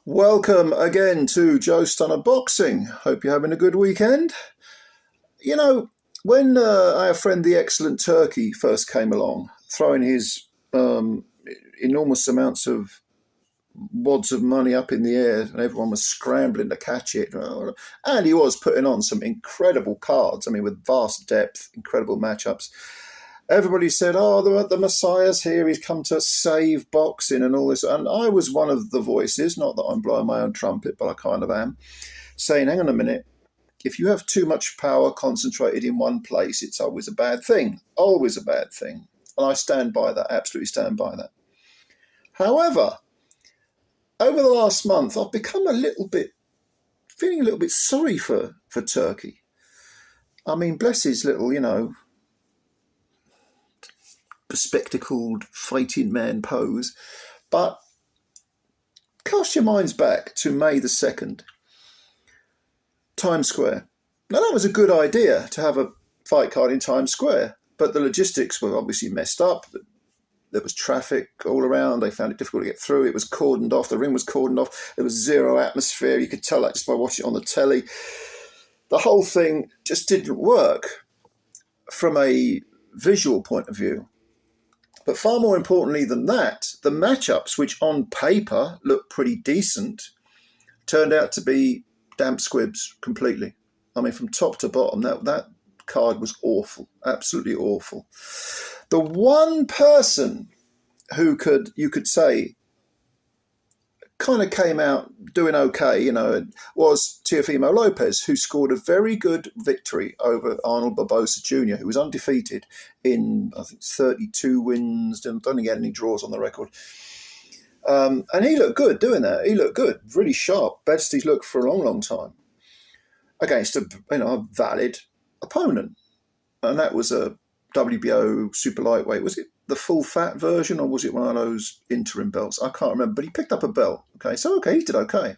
Welcome again to Joe Stunner Boxing. Hope you're having a good weekend. You know, when our friend the Excellent Turkey first came along, throwing his enormous amounts of wads of money up in the air and everyone was scrambling to catch it, and he was putting on some incredible cards, with vast depth, incredible matchups. Everybody said, the Messiah's here, he's come to save boxing and all this. And I was one of the voices, not that I'm blowing my own trumpet, but I kind of am, saying, hang on a minute, if you have too much power concentrated in one place, it's always a bad thing, always a bad thing. And I stand by that, absolutely stand by that. However, over the last month, I've become feeling a little bit sorry for Turkey. Bless his little, bespectacled fighting man pose, but cast your minds back to May the 2nd, Times Square. Now that was a good idea to have a fight card in Times Square, but the logistics were obviously messed up. There was traffic all around. They found it difficult to get through. It was cordoned off. The ring was cordoned off. There was zero atmosphere. You could tell that just by watching it on the telly. The whole thing just didn't work from a visual point of view. But far more importantly than that, the matchups, which on paper looked pretty decent, turned out to be damp squibs completely. From top to bottom, that card was awful, absolutely awful. The one person who you could say kind of came out doing okay, was Teofimo Lopez, who scored a very good victory over Arnold Barbosa Jr., who was undefeated in, I think, 32 wins, don't get any draws on the record. And he looked good doing that. He looked good, really sharp, best he's looked for a long, long time, against a valid opponent. And that was a WBO super lightweight. Was it the full fat version or was it one of those interim belts? I can't remember, but he picked up a belt. He did okay.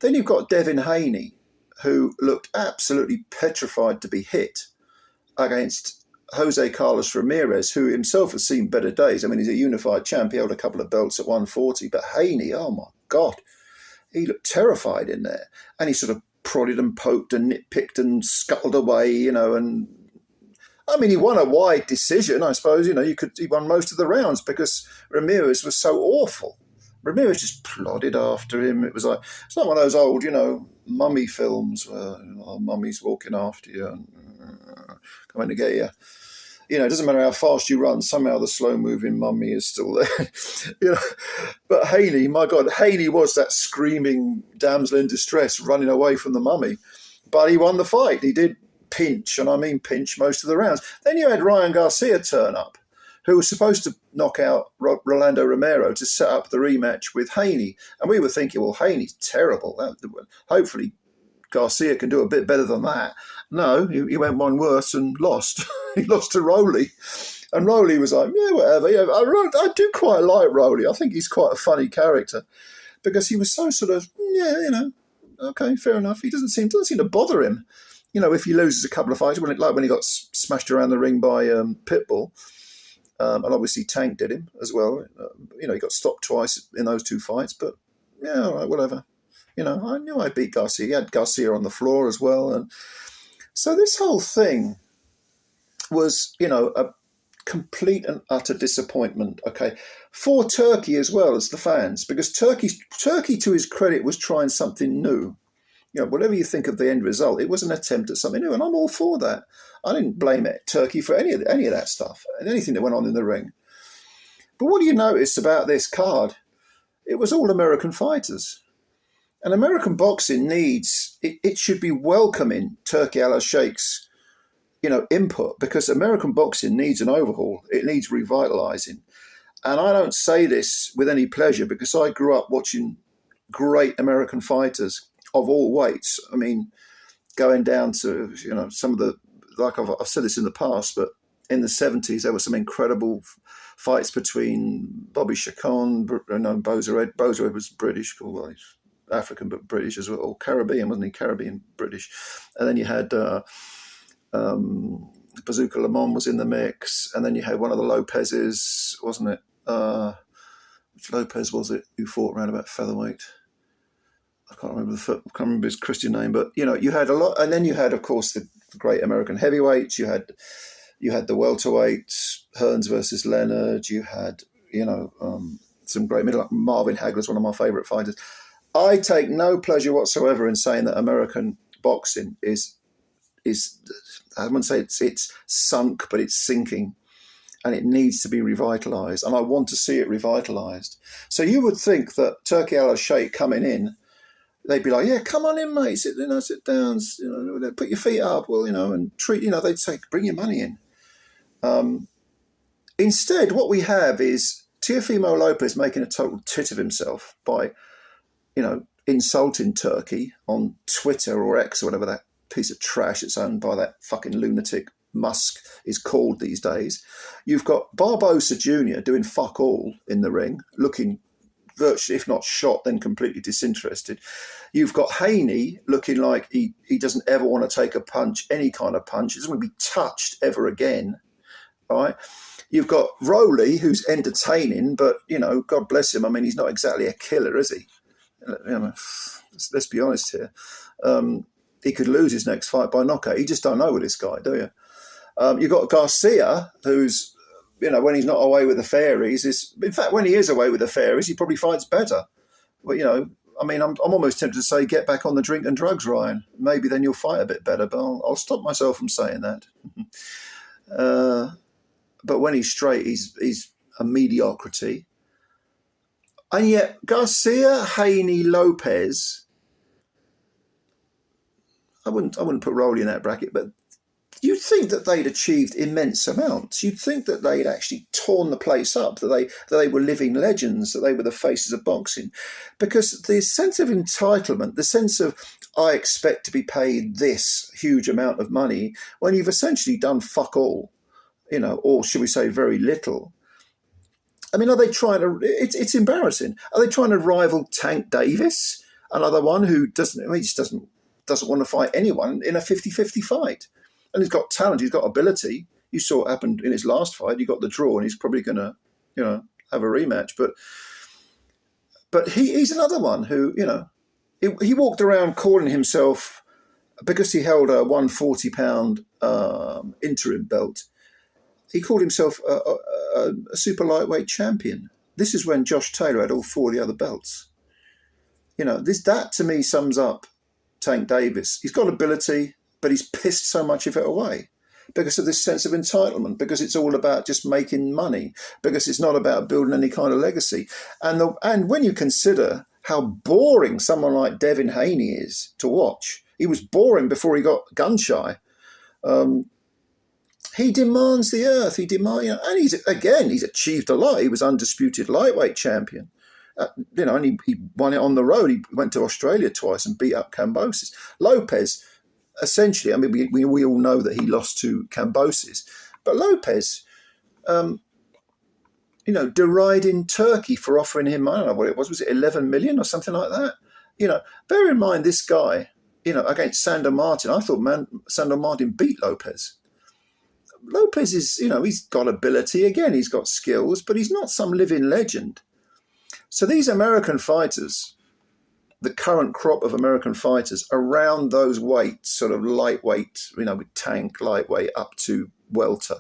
Then you've got Devin Haney, who looked absolutely petrified to be hit against Jose Carlos Ramirez, who himself has seen better days. He's a unified champ. He held a couple of belts at 140, but Haney, oh my God, he looked terrified in there. And he sort of prodded and poked and nitpicked and scuttled away, and he won a wide decision, I suppose. He won most of the rounds because Ramirez was so awful. Ramirez just plodded after him. It's like one of those old, mummy films where mummy's walking after you and coming to get you. It doesn't matter how fast you run, somehow the slow-moving mummy is still there. But Haney, my God, Haney was that screaming damsel in distress running away from the mummy. But he won the fight. He did pinch, and I mean pinch, most of the rounds. Then you had Ryan Garcia turn up, who was supposed to knock out Rolando Romero to set up the rematch with Haney. And we were thinking, well, Haney's terrible. Hopefully Garcia can do a bit better than that. No, he went one worse and lost. He lost to Rowley. And Rowley was like, yeah, whatever. Yeah, I do quite like Rowley. I think he's quite a funny character because he was so sort of, okay, fair enough. He doesn't seem to bother him. If he loses a couple of fights, like when he got smashed around the ring by Pitbull, and obviously Tank did him as well. He got stopped twice in those two fights, but yeah, all right, whatever. I knew I beat Garcia. He had Garcia on the floor as well. And so this whole thing was, a complete and utter disappointment, okay, for Turkey as well as the fans, because Turkey, to his credit, was trying something new. Whatever you think of the end result, it was an attempt at something new, and I'm all for that. I didn't blame Turkey for any of that stuff and anything that went on in the ring. But what do you notice about this card? It was all American fighters. And American boxing it should be welcoming Turki Al-Sheikh's, input, because American boxing needs an overhaul. It needs revitalizing. And I don't say this with any pleasure because I grew up watching great American fighters of all weights. Going down to, some of the, like I've said this in the past, but in the 70s, there were some incredible fights between Bobby Chacon, Bozo was British, well, he's African but British as well, or Caribbean, wasn't he? Caribbean British. And then you had Bazooka Lemon was in the mix, and then you had one of the Lopez's, wasn't it? Which Lopez was it who fought around about featherweight? I can't remember his Christian name, but you had a lot, and then you had, of course, the great American heavyweights. You had the welterweights, Hearns versus Leonard. You had some great middle. Marvin Hagler's one of my favourite fighters. I take no pleasure whatsoever in saying that American boxing is I wouldn't say it's sunk, but it's sinking, and it needs to be revitalised. And I want to see it revitalised. So you would think that Turki Al-Sheikh coming in, they'd be like, yeah, come on in, mate. Sit down. Put your feet up. Well, and treat. They'd say, bring your money in. Instead, what we have is Teofimo Lopez making a total tit of himself by, insulting Turkey on Twitter or X or whatever that piece of trash that's owned by that fucking lunatic Musk is called these days. You've got Barbosa Jr. doing fuck all in the ring, looking virtually, if not shot, then completely disinterested. You've got Haney looking like he doesn't ever want to take a punch, any kind of punch. He doesn't want to be touched ever again, right? You've got Rowley, who's entertaining, but, God bless him. I mean, he's not exactly a killer, is he? Let's be honest here. He could lose his next fight by knockout. You just don't know with this guy, do you? You've got Garcia, who's, when he's not away with the fairies, in fact, when he is away with the fairies, he probably fights better. But, I'm almost tempted to say, get back on the drink and drugs, Ryan. Maybe then you'll fight a bit better, but I'll stop myself from saying that. But when he's straight, he's a mediocrity. And yet, Garcia, Haney, Lopez, I wouldn't put Rowley in that bracket, but you'd think that they'd achieved immense amounts. You'd think that they'd actually torn the place up, that they were living legends, that they were the faces of boxing. Because the sense of entitlement, the sense of, I expect to be paid this huge amount of money, when you've essentially done fuck all, or should we say very little. I mean, are they trying to, it's embarrassing. Are they trying to rival Tank Davis, another one who doesn't want to fight anyone in a 50-50 fight? And he's got talent, he's got ability. You saw what happened in his last fight. He got the draw, and he's probably going to, have a rematch. But he's another one who, he walked around calling himself, because he held a 140-pound interim belt, he called himself a super lightweight champion. This is when Josh Taylor had all four of the other belts. That to me sums up Tank Davis. He's got ability, but he's pissed so much of it away because of this sense of entitlement, because it's all about just making money, because it's not about building any kind of legacy. And when you consider how boring someone like Devin Haney is to watch, he was boring before he got gun shy. He demands the earth. And he's achieved a lot. He was undisputed lightweight champion. And he won it on the road. He went to Australia twice and beat up Kambosos. Lopez, essentially, I mean, we all know that he lost to Kambosos, but Lopez, deriding Turkey for offering him, I don't know what it was it 11 million or something like that? Bear in mind this guy, against Sandor Martin, I thought Sandor Martin beat Lopez. Lopez is, he's got ability. Again, he's got skills, but he's not some living legend. So these American fighters, the current crop of American fighters around those weights, sort of lightweight, with Tank, lightweight up to welter.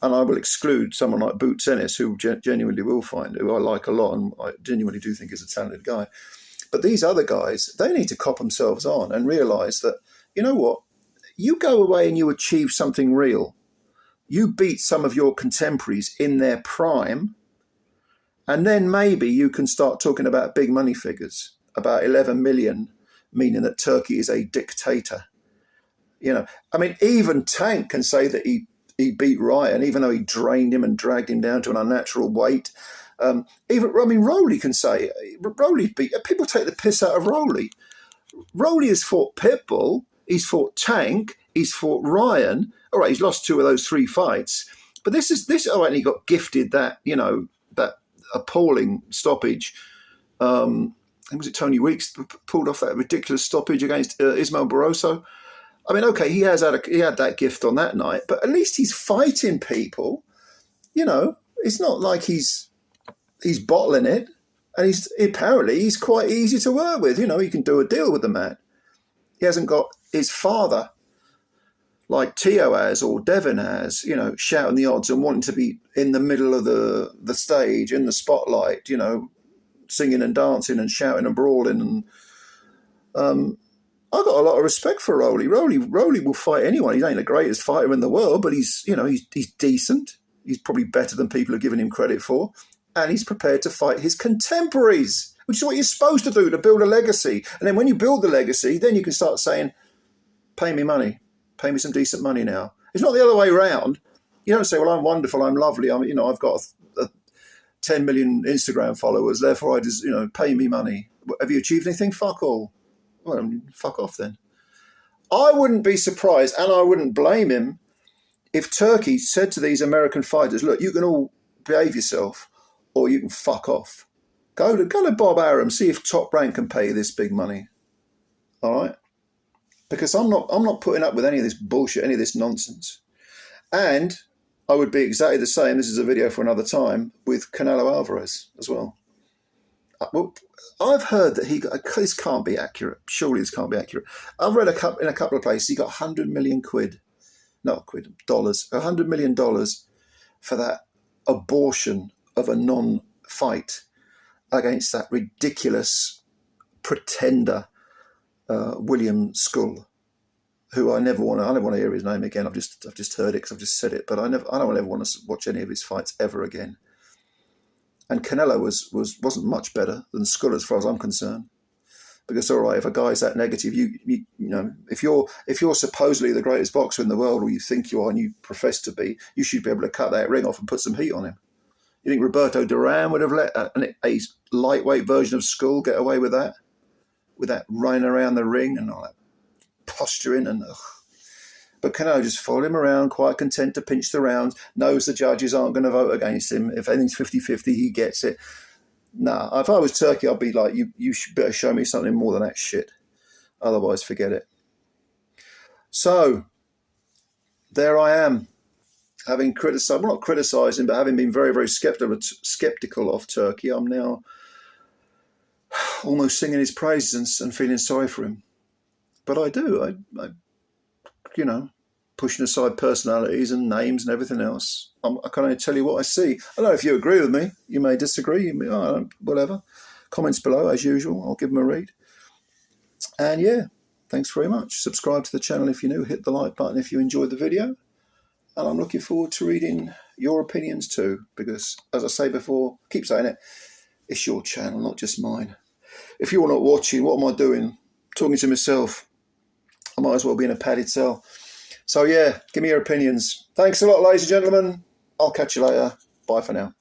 And I will exclude someone like Boots Ennis, who genuinely will find, who I like a lot, and I genuinely do think is a talented guy. But these other guys, they need to cop themselves on and realise that, you know what, you go away and you achieve something real. You beat some of your contemporaries in their prime, and then maybe you can start talking about big money figures, about 11 million, meaning that Turkey is a dictator. Even Tank can say that he beat Ryan, even though he drained him and dragged him down to an unnatural weight. Rowley can say, people take the piss out of Rowley. Rowley has fought Pitbull, he's fought Tank, he's fought Ryan. All right, he's lost 2 of those 3 fights, but and he got gifted that, that appalling stoppage. Was it Tony Weeks pulled off that ridiculous stoppage against Ismael Barroso? I mean, okay, he had that gift on that night, but at least he's fighting people. It's not like he's bottling it. And he's quite easy to work with. You know, you can do a deal with the man. He hasn't got his father like Teo has or Devin has, you know, shouting the odds and wanting to be in the middle of the stage, in the spotlight, you know, singing and dancing and shouting and brawling. And I've got a lot of respect for Rolly. Rolly will fight anyone. He ain't the greatest fighter in the world, but he's decent. He's probably better than people are giving him credit for. And he's prepared to fight his contemporaries, which is what you're supposed to do to build a legacy. And then when you build the legacy, then you can start saying, pay me money. Pay me some decent money now. It's not the other way around. You don't say, well, I'm wonderful, I'm lovely, I've got 10 million Instagram followers, therefore I just, pay me money. Have you achieved anything? Fuck all. Well, fuck off then. I wouldn't be surprised, and I wouldn't blame him, if Turkey said to these American fighters, look, you can all behave yourself, or you can fuck off. Go to Bob Arum, see if Top Rank can pay you this big money. All right? Because I'm not putting up with any of this bullshit, any of this nonsense. And I would be exactly the same, this is a video for another time, with Canelo Alvarez as well. Well, I've heard that this can't be accurate. Surely this can't be accurate. I've read in a couple of places he got 100 million dollars, $100 million for that abortion of a non-fight against that ridiculous pretender William Skull, who I never want to hear his name again. I've just heard it because I've just said it, but I don't ever want to watch any of his fights ever again. And Canelo wasn't much better than Skull as far as I'm concerned. Because all right, if a guy's that negative, you know, if you're supposedly the greatest boxer in the world, or you think you are and you profess to be, you should be able to cut that ring off and put some heat on him. You think Roberto Duran would have let a lightweight version of Skull get away with that? With that running around the ring and all that posturing and But Canelo just followed him around, quite content to pinch the rounds, knows the judges aren't going to vote against him. If anything's 50-50, he gets it. Nah, if I was Turkey, I'd be like, you should better show me something more than that shit. Otherwise, forget it. So, there I am, having criticised, well, not criticising, but having been very, very skeptical of Turkey. I'm now almost singing his praises and feeling sorry for him. But I do. I pushing aside personalities and names and everything else, I can only tell you what I see. I don't know if you agree with me. You may disagree. Whatever. Comments below, as usual. I'll give them a read. And yeah, thanks very much. Subscribe to the channel if you're new. Hit the like button if you enjoyed the video. And I'm looking forward to reading your opinions too. Because, as I say before, keep saying it, it's your channel, not just mine. If you're not watching, what am I doing? Talking to myself. I might as well be in a padded cell. So yeah, give me your opinions. Thanks a lot, ladies and gentlemen. I'll catch you later. Bye for now.